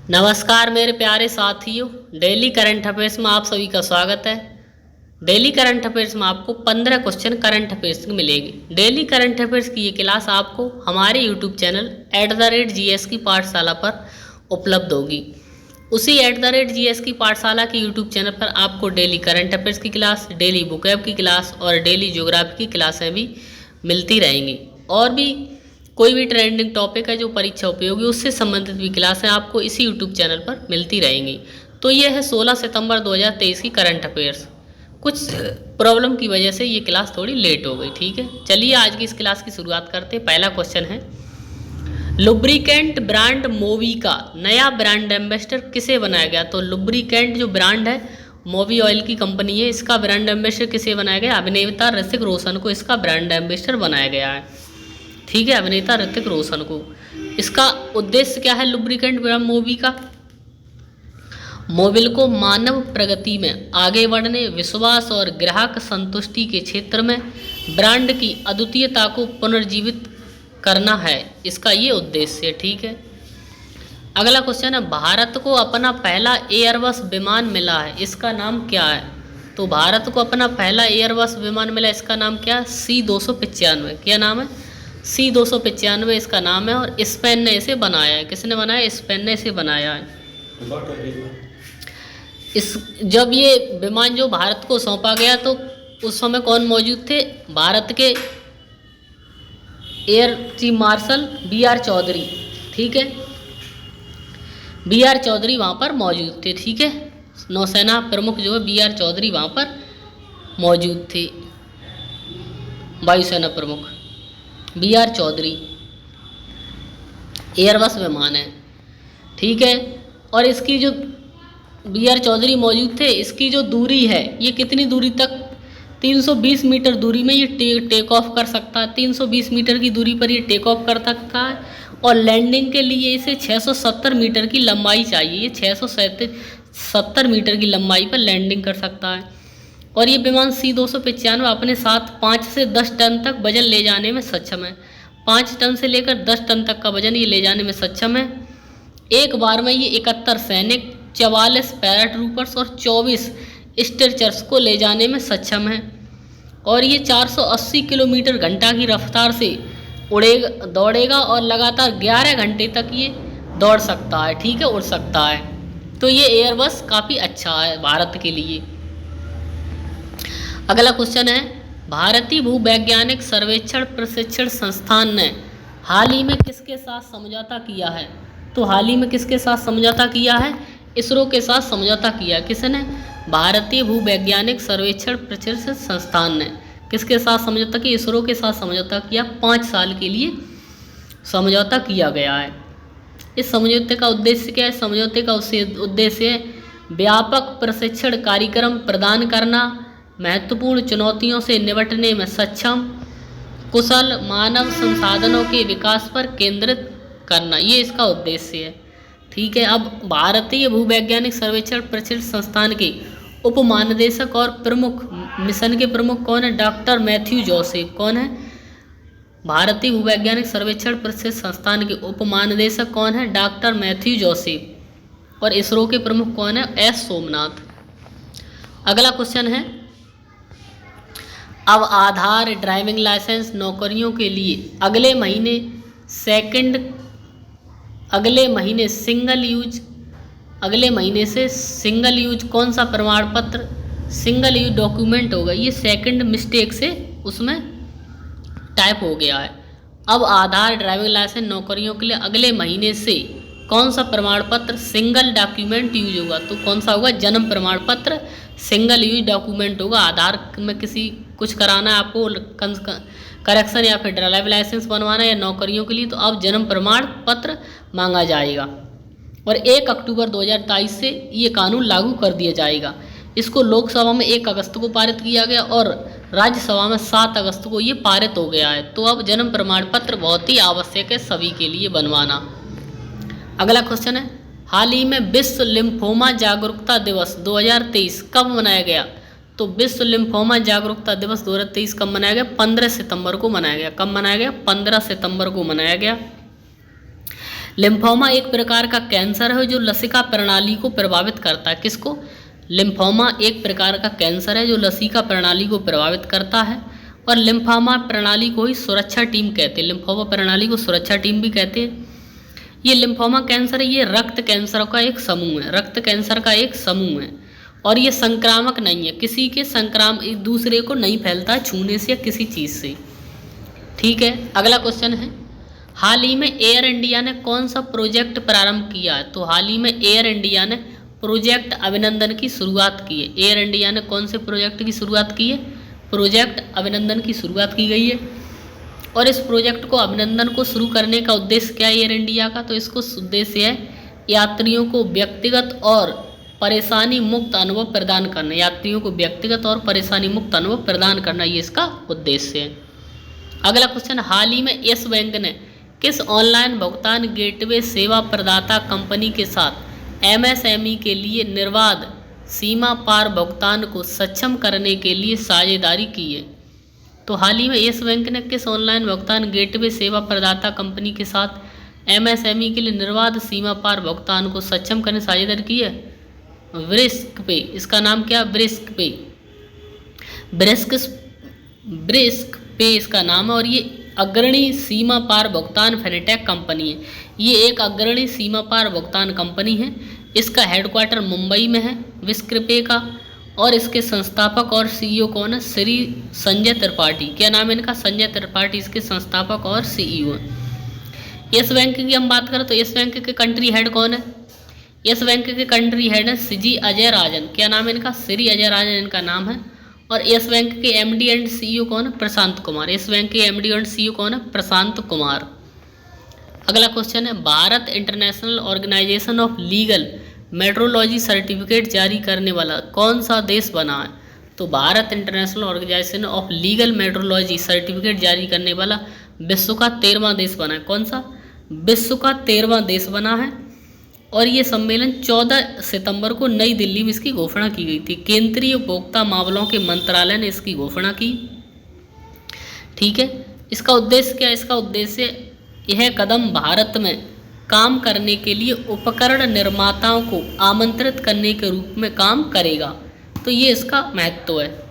नमस्कार मेरे प्यारे साथियों, डेली करंट अफेयर्स में आप सभी का स्वागत है। डेली करंट अफेयर्स में आपको 15 क्वेश्चन करंट अफेयर्स की मिलेगी। डेली करंट अफेयर्स की ये क्लास आपको हमारे यूट्यूब चैनल @GS की पाठशाला पर उपलब्ध होगी। उसी @GS की पाठशाला के यूट्यूब चैनल पर आपको डेली करंट अफेयर्स की क्लास, डेली बुकएप की क्लास और डेली ज्योग्राफी की क्लासें भी मिलती रहेंगी। और भी कोई भी ट्रेंडिंग टॉपिक है जो परीक्षा उपयोगी उससे संबंधित भी क्लासें आपको इसी यूट्यूब चैनल पर मिलती रहेंगी। तो ये है 16 सितंबर 2023 की करंट अफेयर्स। कुछ प्रॉब्लम की वजह से ये क्लास थोड़ी लेट हो गई, ठीक है। चलिए आज की इस क्लास की शुरुआत करते हैं। पहला क्वेश्चन है, लुब्रिकेंट ब्रांड मोवी का नया ब्रांड एम्बेसडर किसे बनाया गया? तो लुब्रिकेंट जो ब्रांड है, मोवी ऑयल की कंपनी है, इसका ब्रांड एम्बेसडर किसे बनाया गया? अभिनेता ऋतिक रोशन को इसका ब्रांड एम्बेसडर बनाया गया है, ठीक है, अभिनेता ऋतिक रोशन को। इसका उद्देश्य क्या है लुब्रिकेंट ब्रांड मोवी का? मोबिल को मानव प्रगति में आगे बढ़ने, विश्वास और ग्राहक संतुष्टि के क्षेत्र में ब्रांड की अद्वितीयता को पुनर्जीवित करना है, इसका ये उद्देश्य है, ठीक है। अगला क्वेश्चन है, भारत को अपना पहला एयरबस विमान मिला है, इसका नाम क्या है? तो भारत को अपना पहला एयरबस विमान मिला, इसका नाम क्या है? C-295। क्या नाम है? C-295 इसका नाम है और स्पेन ने इसे बनाया है। किसने बनाया? स्पेन ने इसे बनाया है। जब ये विमान जो भारत को सौंपा गया तो उस समय कौन मौजूद थे? भारत के air chief marshal BR Chaudhari, ठीक है, BR चौधरी वहाँ पर मौजूद थे, ठीक है। नौसेना प्रमुख जो है BR चौधरी वहाँ पर मौजूद थे, वायुसेना प्रमुख BR चौधरी। एयरबस विमान है, ठीक है। और इसकी जो BR चौधरी मौजूद थे, इसकी जो दूरी है ये कितनी दूरी तक? 320 मीटर दूरी में ये टेक ऑफ कर सकता है। 320 मीटर की दूरी पर ये टेक ऑफ कर सकता है और लैंडिंग के लिए इसे 670 मीटर की लंबाई चाहिए। ये 670 मीटर की लंबाई पर लैंडिंग कर सकता है। और ये विमान C-295 अपने साथ 5 से 10 टन तक वजन ले जाने में सक्षम है। 5 टन से लेकर 10 टन तक का वजन ये ले जाने में सक्षम है। एक बार में ये 71 सैनिक, 44 पैराट्रूपर्स और 24 स्ट्रेचर्स को ले जाने में सक्षम है। और ये 480 किलोमीटर घंटा की रफ्तार से दौड़ेगा और लगातार 11 घंटे तक ये दौड़ सकता है, ठीक है, उड़ सकता है। तो ये एयरबस काफ़ी अच्छा है भारत के लिए। अगला क्वेश्चन है, भारतीय भूवैज्ञानिक सर्वेक्षण प्रशिक्षण संस्थान ने हाल ही में किसके साथ समझौता किया है? तो हाल ही में किसके साथ समझौता किया है? इसरो के साथ समझौता किया। किसने? भारतीय भूवैज्ञानिक सर्वेक्षण प्रशिक्षण संस्थान ने किसके साथ समझौता किया? इसरो के साथ समझौता किया। 5 साल के लिए समझौता किया गया है। इस समझौते का उद्देश्य क्या है? समझौते का उद्देश्य है व्यापक प्रशिक्षण कार्यक्रम प्रदान करना, महत्वपूर्ण चुनौतियों से निपटने में सक्षम, कुशल मानव संसाधनों के विकास पर केंद्रित करना, ये इसका उद्देश्य है, ठीक है। अब भारतीय भूवैज्ञानिक सर्वेक्षण प्रशिक्षण संस्थान के उप महानिदेशक और प्रमुख, मिशन के प्रमुख कौन है? Doctor Matthew Joseph. कौन है? भारतीय भूवैज्ञानिक सर्वेक्षण प्रशिक्षण संस्थान के उप महानिदेशक कौन है? Doctor Matthew Joseph. और इसरो के प्रमुख कौन है? S सोमनाथ। अगला क्वेश्चन है, अब आधार ड्राइविंग लाइसेंस नौकरियों के लिए अगले महीने से सिंगल यूज कौन सा प्रमाण पत्र, सिंगल यूज डॉक्यूमेंट होगा? ये सेकंड मिस्टेक से उसमें टाइप हो गया है। अब आधार ड्राइविंग लाइसेंस नौकरियों के लिए अगले महीने से कौन सा प्रमाण पत्र सिंगल डॉक्यूमेंट यूज होगा? तो कौन सा होगा? जन्म प्रमाण पत्र सिंगल यूज डॉक्यूमेंट होगा। आधार में किसी कुछ कराना है आपको, करेक्शन या फिर ड्राइविंग लाइसेंस बनवाना या नौकरियों के लिए, तो अब जन्म प्रमाण पत्र मांगा जाएगा। और 1 अक्टूबर 2023 से ये कानून लागू कर दिया जाएगा। इसको लोकसभा में 1 अगस्त को पारित किया गया और राज्यसभा में 7 अगस्त को ये पारित हो गया है। तो अब जन्म प्रमाण पत्र बहुत ही आवश्यक है सभी के लिए बनवाना। अगला क्वेश्चन है, हाल ही में विश्व लिम्फोमा जागरूकता दिवस 2023 कब मनाया गया? तो विश्व लिम्फोमा जागरूकता दिवस 2023 कब मनाया गया? 15 सितंबर को मनाया गया। कब मनाया गया? 15 सितंबर को मनाया गया। लिम्फोमा एक प्रकार का कैंसर है जो लसिका प्रणाली को प्रभावित करता है। किसको? लिम्फोमा एक प्रकार का कैंसर है जो लसिका प्रणाली को प्रभावित करता है और लिम्फोमा प्रणाली को ही सुरक्षा टीम कहते हैं। लिम्फोमा प्रणाली को सुरक्षा टीम भी कहते हैं। ये लिम्फोमा कैंसर है, ये रक्त कैंसर का एक समूह है, रक्त कैंसर का एक समूह है और ये संक्रामक नहीं है, किसी के दूसरे को नहीं फैलता छूने से या किसी चीज़ से। ठीक है, अगला क्वेश्चन है, हाल ही में एयर इंडिया ने कौन सा प्रोजेक्ट प्रारंभ किया है? तो हाल ही में एयर इंडिया ने प्रोजेक्ट अभिनंदन की शुरुआत की है। एयर इंडिया ने कौन से प्रोजेक्ट की शुरुआत की है? प्रोजेक्ट अभिनंदन की शुरुआत की गई है। और इस प्रोजेक्ट को अभिनंदन को शुरू करने का उद्देश्य क्या है एयर इंडिया का? तो इसको उद्देश्य है यात्रियों को व्यक्तिगत और परेशानी मुक्त अनुभव प्रदान करना। यात्रियों को व्यक्तिगत और परेशानी मुक्त अनुभव प्रदान करना, ये इसका उद्देश्य है। अगला क्वेश्चन, हाल ही में यस बैंक ने किस ऑनलाइन भुगतान गेटवे सेवा प्रदाता कंपनी के साथ एमएसएमई के लिए निर्बाध सीमा पार भुगतान को सक्षम करने के लिए साझेदारी की है? तो हाल ही में यस बैंक ने किस ऑनलाइन भुगतान गेटवे सेवा प्रदाता कंपनी के साथ एमएसएमई के लिए निर्बाध सीमा पार भुगतान को सक्षम करने साझेदारी की है? ब्रिस्क पे, इसका नाम क्या? ब्रिस्क पे, ब्रिस्क पे इसका नाम है और ये अग्रणी सीमा पार भुगतान फिनटेक कंपनी है। ये एक अग्रणी सीमा पार भुगतान कंपनी है। इसका हेडक्वार्टर मुंबई में है ब्रिस्क पे का और इसके संस्थापक और सीईओ कौन है? श्री संजय त्रिपाठी। क्या नाम है इनका? संजय त्रिपाठी इसके संस्थापक और सीईओ हैं। यस बैंक की हम बात करें तो यस बैंक के कंट्री हेड कौन है? यस बैंक के कंट्री हेड है श्री अजय राजन। क्या नाम है इनका? श्री अजय राजन इनका नाम है। और यस बैंक के एमडी एंड सीईओ कौन है? प्रशांत कुमार। यस बैंक के एमडी एंड सीईओ कौन है? प्रशांत कुमार। अगला क्वेश्चन है, Bharat international organisation of legal metrology certificate जारी करने वाला कौन सा देश बना है? तो Bharat international organisation of legal metrology certificate जारी करने वाला विश्व का 13वां देश बना है। कौन सा? विश्व का 13वां देश बना है। और ये सम्मेलन 14 सितंबर को नई दिल्ली में इसकी घोषणा की गई थी। केंद्रीय उपभोक्ता मामलों के मंत्रालय ने इसकी घोषणा की। ठीक है, इसका उद्देश्य क्या है? इसका उद्देश्य यह कदम भारत में काम करने के लिए उपकरण निर्माताओं को आमंत्रित करने के रूप में काम करेगा। तो ये इसका महत्व है।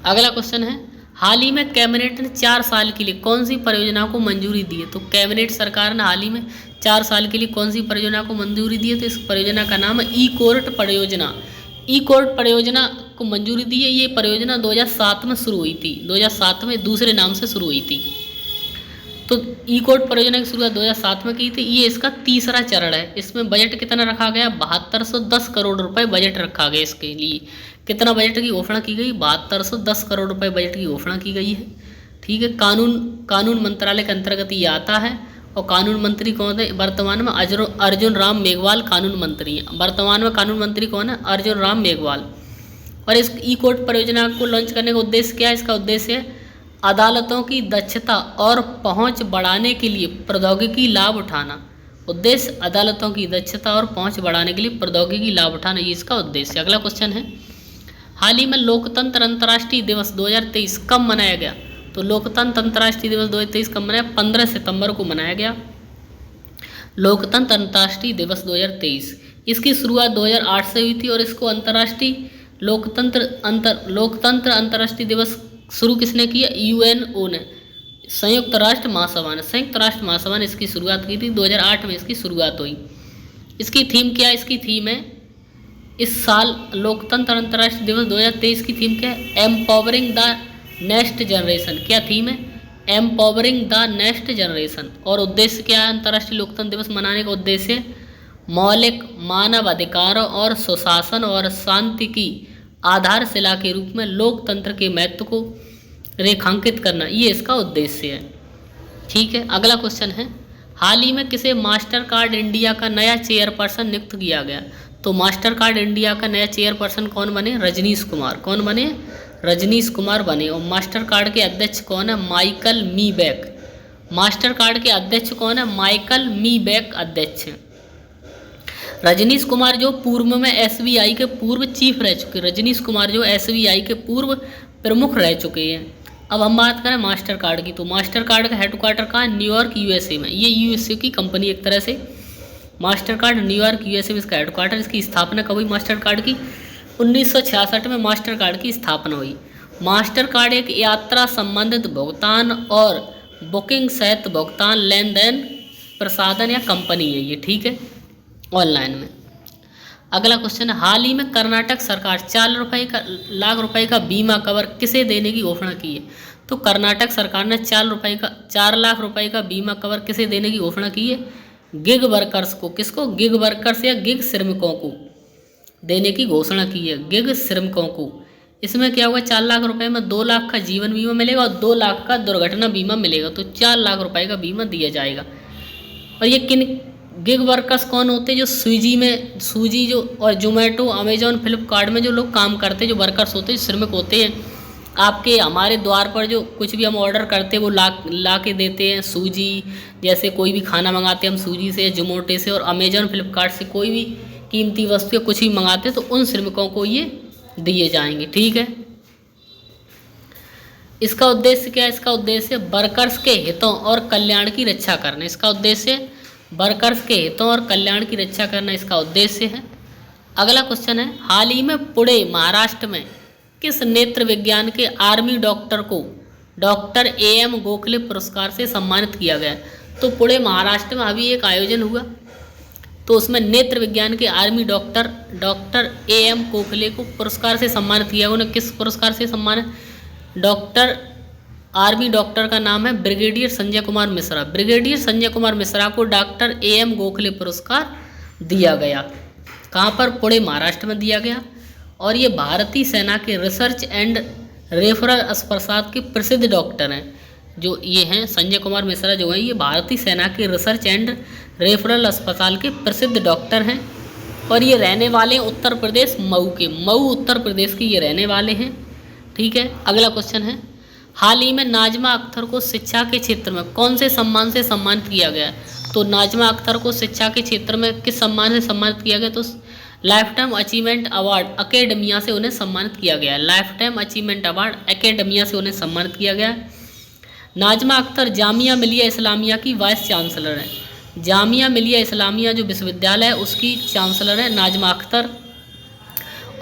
अगला क्वेश्चन है, हाल ही में कैबिनेट ने 4 साल के लिए कौन सी परियोजना को मंजूरी दी है? तो कैबिनेट सरकार ने हाल ही में 4 साल के लिए कौन सी परियोजना को मंजूरी दी है? तो इस परियोजना का नाम है ई कोर्ट परियोजना। ई कोर्ट परियोजना को मंजूरी दी है। ये परियोजना 2007 में शुरू हुई थी। 2007 में दूसरे नाम से शुरू हुई थी। तो ई कोर्ट परियोजना की शुरुआत 2007 में की थी। ये इसका तीसरा चरण है। इसमें बजट कितना रखा गया? 7210 करोड़ रुपए बजट रखा गया। इसके लिए कितना बजट की घोषणा की गई? 7210 करोड़ रुपए बजट की घोषणा की गई है। ठीक है, कानून मंत्रालय के अंतर्गत ये आता है। और कानून मंत्री कौन है वर्तमान में? अर्जुन राम मेघवाल कानून मंत्री हैं। वर्तमान में कानून मंत्री कौन है? अर्जुन राम मेघवाल। और इस ई कोर्ट परियोजना को लॉन्च करने का उद्देश्य क्या है? इसका उद्देश्य है अदालतों की दक्षता और पहुंच बढ़ाने के लिए प्रौद्योगिकी लाभ उठाना। उद्देश्य अदालतों की दक्षता और पहुंच बढ़ाने के लिए प्रौद्योगिकी लाभ उठाना, ये इसका उद्देश्य। अगला क्वेश्चन है, हाल ही में लोकतंत्र अंतर्राष्ट्रीय दिवस 2023 कब मनाया गया? तो लोकतंत्र अंतर्राष्ट्रीय दिवस 2023 कब मनाया? 15 सितंबर को मनाया गया लोकतंत्र अंतर्राष्ट्रीय दिवस 2023। इसकी शुरुआत 2008 से हुई थी और इसको अंतर्राष्ट्रीय लोकतंत्र अंतर्राष्ट्रीय दिवस शुरू किसने किया? यूएनओ ने, संयुक्त राष्ट्र महासभा ने इसकी शुरुआत की थी। 2008 में इसकी शुरुआत हुई। इसकी थीम क्या है? इसकी थीम है इस साल लोकतंत्र अंतर्राष्ट्रीय दिवस 2023 की थीम क्या है? Empowering the next generation. क्या थीम है? Empowering the next generation. और उद्देश्य क्या है अंतर्राष्ट्रीय लोकतंत्र दिवस मनाने का? उद्देश्य मौलिक मानव अधिकारों और सुशासन और शांति की आधारशिला के रूप में लोकतंत्र के महत्व को रेखांकित करना, ये इसका उद्देश्य है। ठीक है, अगला क्वेश्चन है, हाल ही में किसे मास्टर कार्ड इंडिया का नया चेयरपर्सन नियुक्त किया गया? तो मास्टर कार्ड इंडिया का नया चेयरपर्सन कौन बने? रजनीश कुमार। कौन बने? रजनीश कुमार बने। और मास्टर कार्ड के अध्यक्ष कौन है? Michael me back. Master card के अध्यक्ष कौन है? माइकल मी बैक अध्यक्ष हैं। रजनीश कुमार जो पूर्व में एसबीआई के पूर्व चीफ रह चुके, रजनीश कुमार जो एसबीआई के पूर्व प्रमुख रह चुके हैं। अब हम बात करें मास्टर कार्ड की, तो मास्टर कार्ड का हेडक्वार्टर कहाँ है? न्यूयॉर्क यूएसए में। ये यूएसए की कंपनी एक तरह से। मास्टर कार्ड न्यूयॉर्क यूएसए में इसका हेडक्वार्टर। इसकी स्थापना कब हुई मास्टर कार्ड की? 1966 में मास्टर कार्ड की स्थापना हुई। मास्टर कार्ड एक यात्रा संबंधित भुगतान और बुकिंग सहित भुगतान लेन देन प्रसाधन या कंपनी है ये, ठीक है, ऑनलाइन में। अगला क्वेश्चन है, हाल ही में कर्नाटक सरकार 4 लाख रुपए का बीमा कवर किसे देने की घोषणा की है? तो कर्नाटक सरकार ने 4 लाख रुपए का बीमा कवर किसे देने की घोषणा की है? गिग वर्कर्स को। किसको? गिग वर्कर्स या गिग श्रमिकों को देने की घोषणा की है, गिग श्रमिकों को। इसमें क्या होगा? 4 लाख रुपए में 2 लाख का जीवन बीमा मिलेगा और 2 लाख का दुर्घटना बीमा मिलेगा, तो 4 लाख रुपए का बीमा दिया जाएगा। और ये किन गिग वर्कर्स कौन होते हैं? जो स्विगी जो और जोमेटो, अमेजॉन, फ्लिपकार्ट में जो लोग काम करते हैं, जो वर्कर्स होते हैं, श्रमिक होते हैं, आपके हमारे द्वार पर जो कुछ भी हम ऑर्डर करते हैं वो ला के देते हैं। स्विगी जैसे कोई भी खाना मंगाते हैं हम स्विगी से, जोमेटो से और अमेजॉन, फ्लिपकार्ट से कोई भी कीमती वस्तु या कुछ भी मंगाते हैं तो उन श्रमिकों को ये दिए जाएंगे, ठीक है। इसका उद्देश्य क्या है? इसका उद्देश्य वर्कर्स के हितों और कल्याण की रक्षा करना। इसका उद्देश्य वर्कर्स के हितों और कल्याण की रक्षा करना इसका उद्देश्य है। अगला क्वेश्चन है, हाल ही में पुणे महाराष्ट्र में किस नेत्र विज्ञान के आर्मी डॉक्टर को डॉक्टर AM गोखले पुरस्कार से सम्मानित किया गया? तो पुणे महाराष्ट्र में अभी एक आयोजन हुआ, तो उसमें नेत्र विज्ञान के आर्मी डॉक्टर AM गोखले को पुरस्कार से सम्मानित किया। उन्हें किस पुरस्कार से सम्मानित? आर्मी डॉक्टर का नाम है ब्रिगेडियर संजय कुमार मिश्रा। ब्रिगेडियर संजय कुमार मिश्रा को डॉक्टर AM गोखले पुरस्कार दिया गया। कहाँ पर? पुणे महाराष्ट्र में दिया गया। और ये भारतीय सेना के रिसर्च एंड रेफरल अस्पताल के प्रसिद्ध डॉक्टर हैं। जो ये हैं संजय कुमार मिश्रा जो हैं, ये भारतीय सेना के रिसर्च एंड रेफरल अस्पताल के प्रसिद्ध डॉक्टर हैं। और ये रहने वाले हैं उत्तर प्रदेश मऊ के। मऊ उत्तर प्रदेश के ये रहने वाले हैं, ठीक है। अगला क्वेश्चन है, हाल ही में नाजमा अख्तर को शिक्षा के क्षेत्र में कौन से सम्मान से सम्मानित किया गया? तो नाजमा अख्तर को शिक्षा के क्षेत्र में किस सम्मान से सम्मानित किया गया? तो life time achievement award academia से उन्हें सम्मानित किया गया। Life time achievement award academia से उन्हें सम्मानित किया गया। नाजमा अख्तर जामिया मिलिया इस्लामिया की वाइस चांसलर है। जामिया मिलिया इस्लामिया जो विश्वविद्यालय है उसकी चांसलर है नाजमा अख्तर,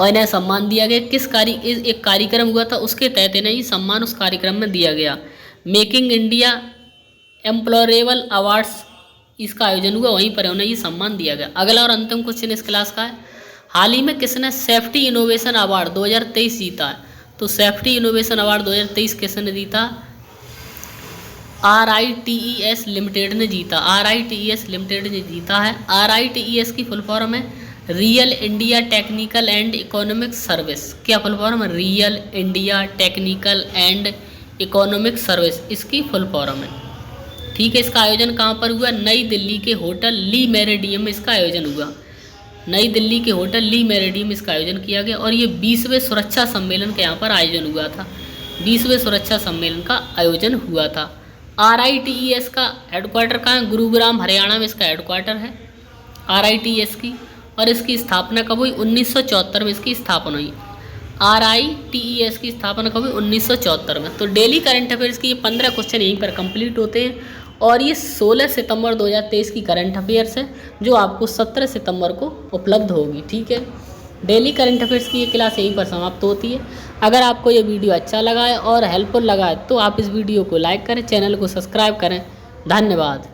और इन्हें सम्मान दिया गया। एक कार्यक्रम हुआ था उसके तहत इन्हें ये सम्मान उस कार्यक्रम में दिया गया। मेकिंग इंडिया एम्प्लॉयरेबल अवार्ड्स इसका आयोजन हुआ, वहीं पर उन्हें ये सम्मान दिया गया। अगला और अंतिम क्वेश्चन इस क्लास का है, हाल ही में किसने सेफ्टी इनोवेशन अवार्ड 2023 जीता है? तो सेफ्टी इनोवेशन अवार्ड 2023 किसने जीता? RITES लिमिटेड ने जीता। RITES लिमिटेड ने जीता है। RITES की फुल फॉर्म है real India technical and economic service. क्या फुल फॉर्म है? Real India technical and economic service इसकी फुल फॉर्म है, ठीक है। इसका आयोजन कहाँ पर हुआ? नई दिल्ली के होटल ली मेरिडियम में इसका आयोजन हुआ। नई दिल्ली के होटल ली मेरिडियम में इसका आयोजन किया गया। और ये 20वें सुरक्षा सम्मेलन के यहाँ पर आयोजन हुआ था। 20वें सुरक्षा सम्मेलन का आयोजन हुआ था। RITES का हेडक्वार्टर कहाँ है? गुरुग्राम हरियाणा में इसका हेडक्वार्टर है RITES की। और इसकी स्थापना कब हुई? 1974 में इसकी स्थापना हुई। RITES की स्थापना कब हुई? 1974 में। तो डेली करंट अफेयर्स की ये 15 क्वेश्चन यहीं पर कंप्लीट होते हैं। और ये 16 सितंबर 2023 की करंट अफेयर्स है जो आपको 17 सितंबर को उपलब्ध होगी, ठीक है। डेली करंट अफेयर्स की ये क्लास यहीं पर समाप्त होती है। अगर आपको ये वीडियो अच्छा लगा है और हेल्पफुल लगा है तो आप इस वीडियो को लाइक करें, चैनल को सब्सक्राइब करें। धन्यवाद।